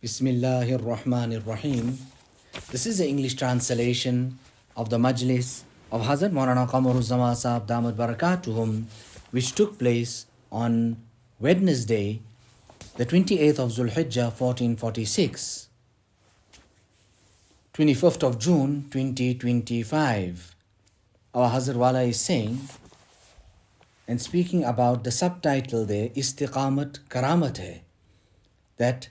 Bismillahir Rahmanir Rahim. This is the English translation of the Majlis of Hazrath Maulana Qamar Uzzaman Saheb Damat Barakatuhum, which took place on Wednesday, the 28th of Zulhijjah 1446, 25th of June 2025. Our Hazrat Wala is saying and speaking about the subtitle there, Istiqamat Karamat hai, that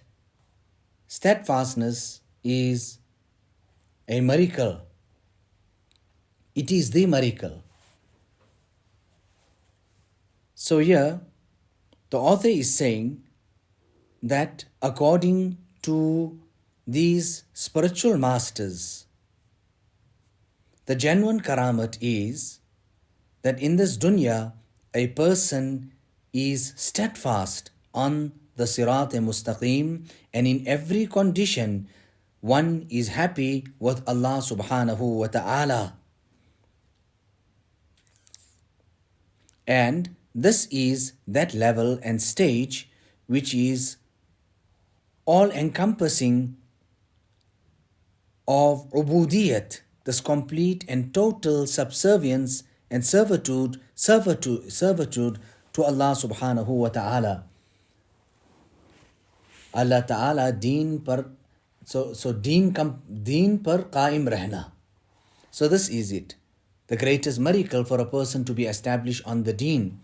steadfastness is a miracle. It is the miracle. So here, the author is saying that according to these spiritual masters, the genuine karamat is that in this dunya, a person is steadfast on the Sirat-e-Mustaqim, and in every condition, one is happy with Allah subhanahu wa ta'ala. And this is that level and stage which is all-encompassing of ubudiyat, this complete and total subservience and servitude to Allah subhanahu wa ta'ala. Allah Ta'ala deen par deen par qaim rehna. So this is it. The greatest miracle for a person to be established on the deen.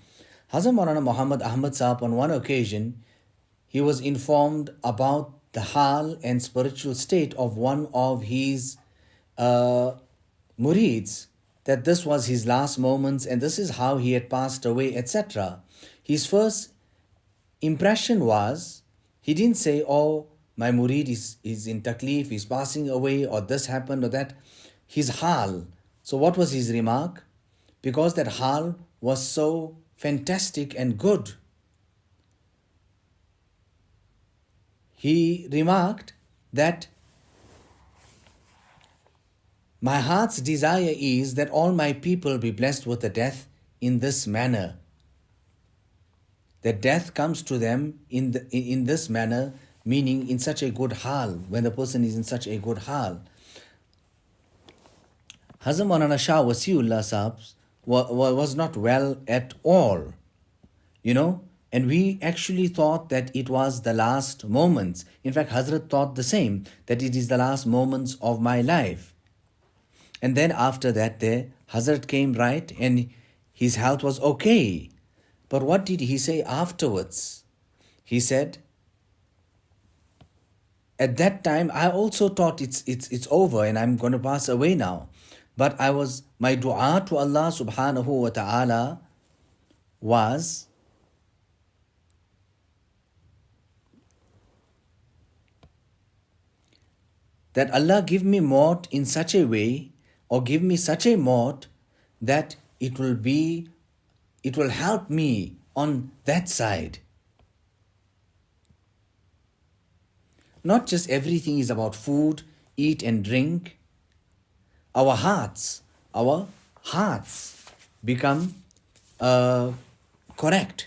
Hazrat Maulana Mohammad Ahmad Saheb, on one occasion, he was informed about the hal and spiritual state of one of his murids, that this was his last moments and this is how he had passed away, etc. His first impression was, he didn't say, oh, my murid is in taklif, he's passing away, or this happened or that. His hal. So what was his remark? Because that hal was so fantastic and good, he remarked that my heart's desire is that all my people be blessed with a death in this manner. That death comes to them in this manner, meaning in such a good hal, when the person is in such a good hal. Hazrat Maulana Shah Wasiullah Sahib was not well at all, and we actually thought that it was the last moments. In fact, Hazrat thought the same, that it is the last moments of my life. And then after that, Hazrat came right and his health was okay. But what did he say afterwards? He said, at that time, I also thought it's over and I'm going to pass away now. But my dua to Allah subhanahu wa ta'ala was that Allah give me maut in such a way, or give me such a maut that it will help me on that side. Not just everything is about food, eat and drink. Our hearts become correct.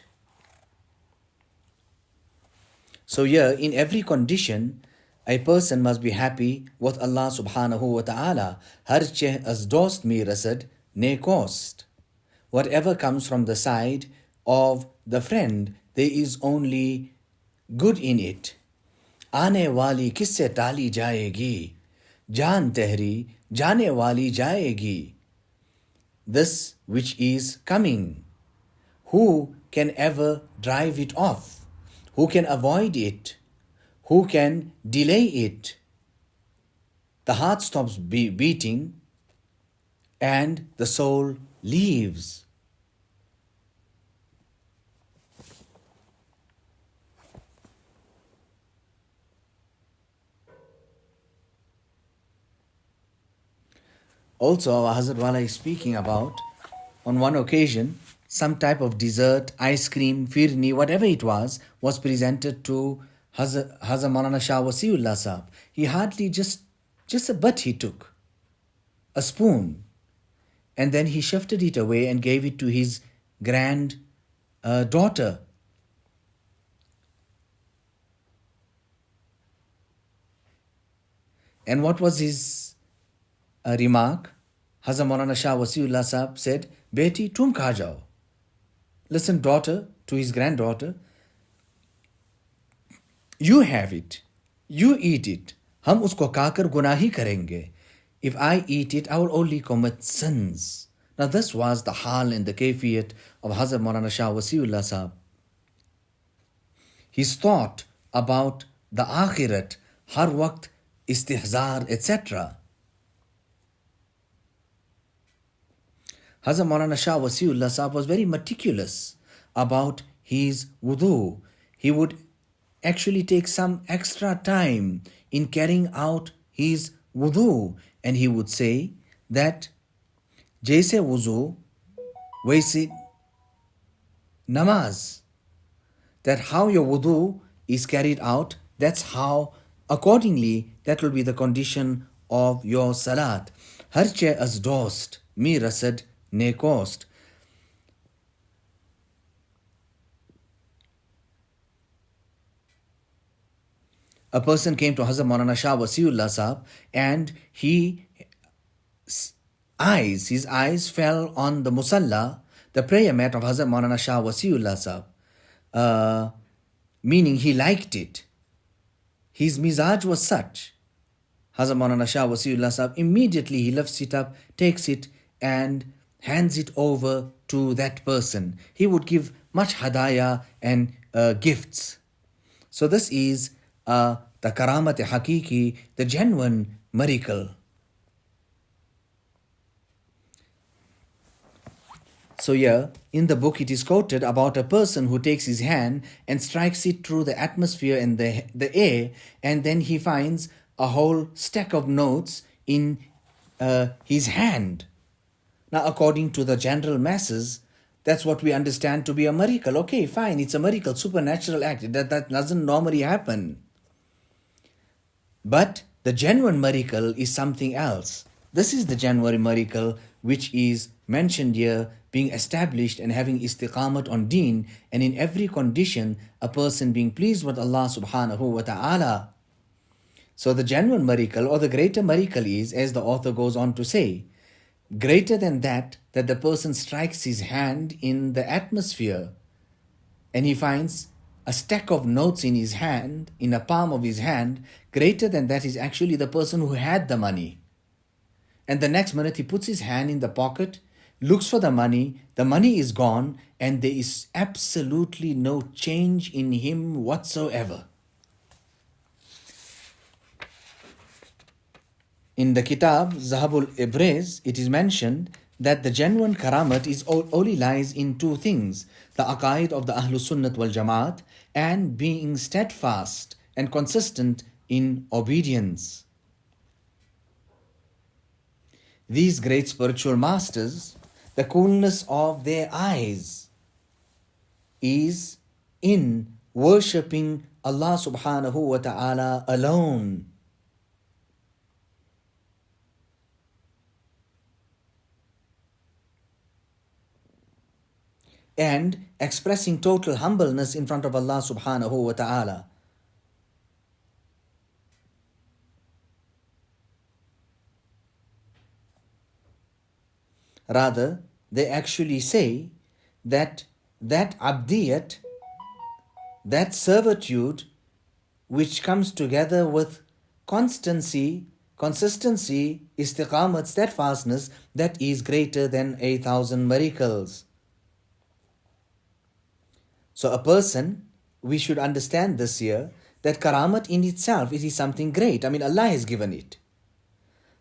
So here, in every condition, a person must be happy with Allah subhanahu wa ta'ala. Har cheh az dost mi rasad ne kost. Whatever comes from the side of the friend, there is only good in it. Aane wali kisse tali jayegi, jaan tehri jaane wali jayegi. This which is coming, who can ever drive it off? Who can avoid it? Who can delay it? The heart stops beating and the soul leaves. Also, our Hazrat Wala is speaking about, on one occasion, some type of dessert, ice cream, firni, whatever it was presented to Hazrat Maulana Shah Wasiullah Sahib. He hardly just a bit he took, a spoon, and then he shifted it away and gave it to his daughter. And what was his remark? Hazrat Maulana Shah Wasiullah Sahab said, Beti, tum kha jao. Listen, daughter, to his granddaughter, you have it, you eat it. Hum usko kaakar gunahi karenge. If I eat it, I will only commit sins. Now this was the hal and the kayfiyat of Hazrat Maulana Shah Wasiullah Sahab. His thought about the akhirat, har waqt, istihzar, etc. Hazrat Maulana Shah Wasiullah Sahab was very meticulous about his wudu. He would actually take some extra time in carrying out his wudu, and he would say that jaise wudu waisi namaz, that how your wudu is carried out, that's how accordingly that will be the condition of your salat. Har che az dost mi rasad nekost. A person came to Hazrat Maulana Shah Wasiullah Sahab, and his eyes fell on the musalla, the prayer mat of Hazrat Maulana Shah Wasiullah Sahab, meaning he liked it. His mizaj was such. Hazrat Maulana Shah Wasiullah Sahab, immediately he lifts it up, takes it and hands it over to that person. He would give much hadaya and gifts. So this is the karamat hakiki, the genuine miracle. So here in the book it is quoted about a person who takes his hand and strikes it through the atmosphere and the air, and then he finds a whole stack of notes in his hand. Now according to the general masses, that's what we understand to be a miracle. Okay, fine, it's a miracle, supernatural act. That doesn't normally happen. But the genuine miracle is something else. This is the genuine miracle which is mentioned here, being established and having istiqamat on deen, and in every condition a person being pleased with Allah subhanahu wa ta'ala. So the genuine miracle or the greater miracle is, as the author goes on to say, greater than that the person strikes his hand in the atmosphere and he finds a stack of notes in his hand, in the palm of his hand. Greater than that is actually the person who had the money. And the next minute he puts his hand in the pocket, looks for the money is gone, and there is absolutely no change in him whatsoever. In the kitab Zahabul Ibrez, it is mentioned that the genuine karamat only lies in two things: the aqaid of the Ahlus Sunnat wal Jamaat, and being steadfast and consistent in obedience. These great spiritual masters, the coolness of their eyes is in worshipping Allah subhanahu wa ta'ala alone. And expressing total humbleness in front of Allah subhanahu wa ta'ala. Rather, they actually say that abdiyat, that servitude which comes together with consistency, istiqamat, steadfastness, that is greater than 1,000 miracles. So a person, we should understand this here, that karamat in itself, it is something great. I mean, Allah has given it.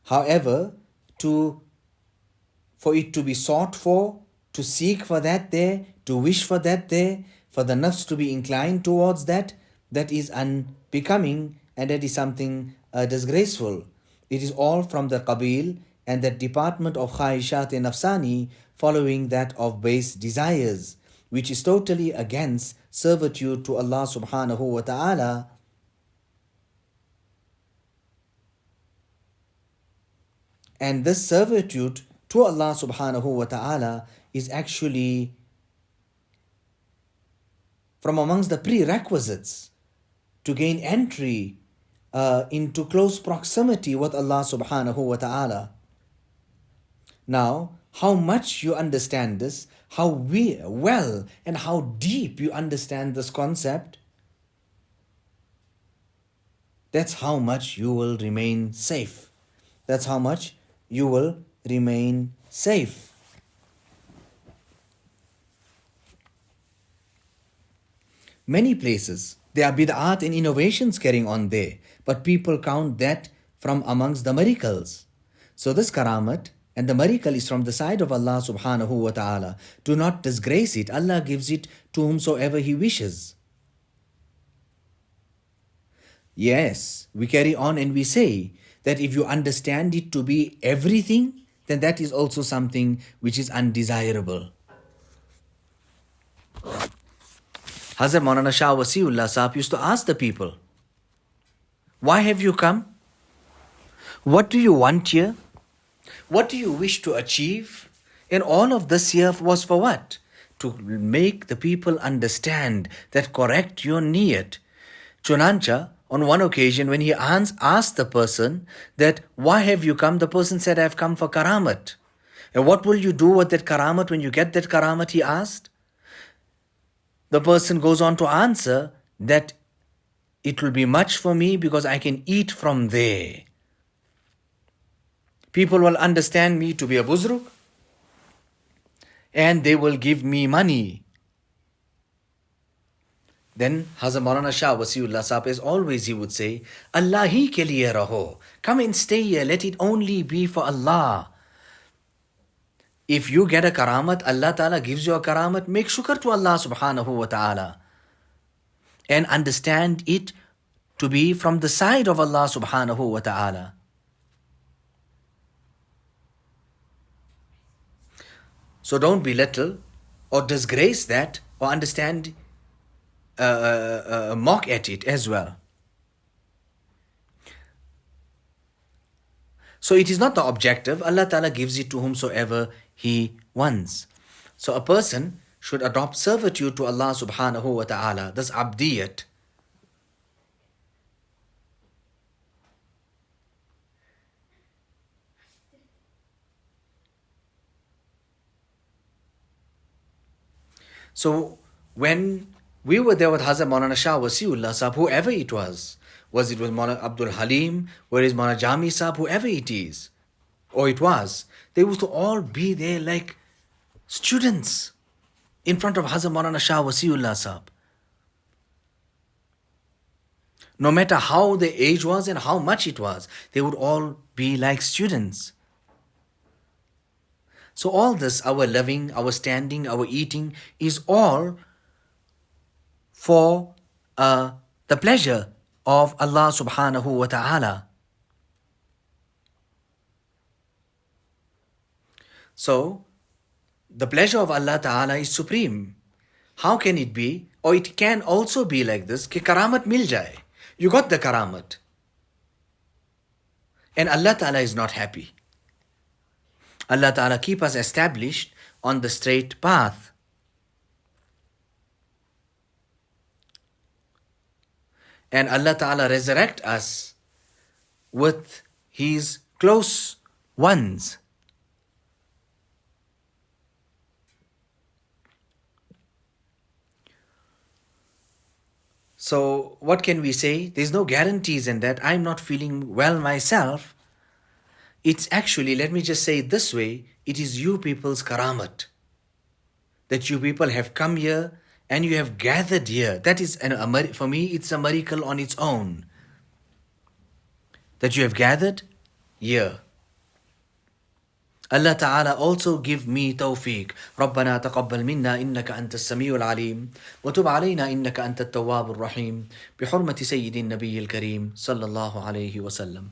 However, for it to be sought for, to seek for that there, to wish for that there, for the nafs to be inclined towards that is unbecoming, and that is something disgraceful. It is all from the qabil and that department of khahishat and nafsani, following that of base desires, which is totally against servitude to Allah subhanahu wa ta'ala. And this servitude to Allah subhanahu wa ta'ala is actually from amongst the prerequisites to gain entry into close proximity with Allah subhanahu wa ta'ala. Now, how much you understand this, how well and how deep you understand this concept, that's how much you will remain safe. That's how much you will remain safe. Many places, there are bid'at and innovations carrying on there, but people count that from amongst the miracles. So this karamat and the miracle is from the side of Allah subhanahu wa ta'ala. Do not disgrace it. Allah gives it to whomsoever He wishes. Yes, we carry on and we say that if you understand it to be everything, then that is also something which is undesirable. Hazrat Maulana Shah Wasiullah Saheb used to ask the people, why have you come? What do you want here? What do you wish to achieve? And all of this here was for what? To make the people understand that correct your niyat. Chunancha, on one occasion when he asked the person that, why have you come? The person said, I have come for karamat. And what will you do with that karamat when you get that karamat, he asked? The person goes on to answer that it will be much for me because I can eat from there. People will understand me to be a buzruk and they will give me money. Then Hazrat Maulana Shah Wasiullah Saheb, as always he would say, Allah hi ke liye raho. Come and stay here, let it only be for Allah. If you get a karamat, Allah Ta'ala gives you a karamat, make shukr to Allah subhanahu wa ta'ala. And understand it to be from the side of Allah subhanahu wa ta'ala. So don't belittle or disgrace that or understand, mock at it as well. So it is not the objective. Allah Ta'ala gives it to whomsoever He wants. So a person should adopt servitude to Allah subhanahu wa ta'ala. That's abdiyat. So when we were there with Hazrat Maulana Shah Wasiullah Saheb, whoever it was it with Maulana Abdul Halim, where is Maulana Jami Saheb, whoever it is, or it was, they used to all be there like students in front of Hazrat Maulana Shah Wasiullah Saheb. No matter how the age was and how much it was, they would all be like students. So all this, our living, our standing, our eating, is all for the pleasure of Allah subhanahu wa ta'ala. So, the pleasure of Allah ta'ala is supreme. How can it be? Or it can also be like this, ki karamat mil jaye. You got the karamat. And Allah ta'ala is not happy. Allah Ta'ala keep us established on the straight path. And Allah Ta'ala resurrect us with His close ones. So what can we say? There's no guarantees in that. I'm not feeling well myself. It's actually, let me just say it this way, it is you people's karamat. That you people have come here and you have gathered here. That is, for me, it's a miracle on its own. That you have gathered here. Allah Ta'ala also give me tawfiq. ربنا تقبل منا إنك أنت السميع العليم وتب علينا إنك أنت التواب الرحيم بحرمة سيد النبي الكريم صلى الله عليه وسلم.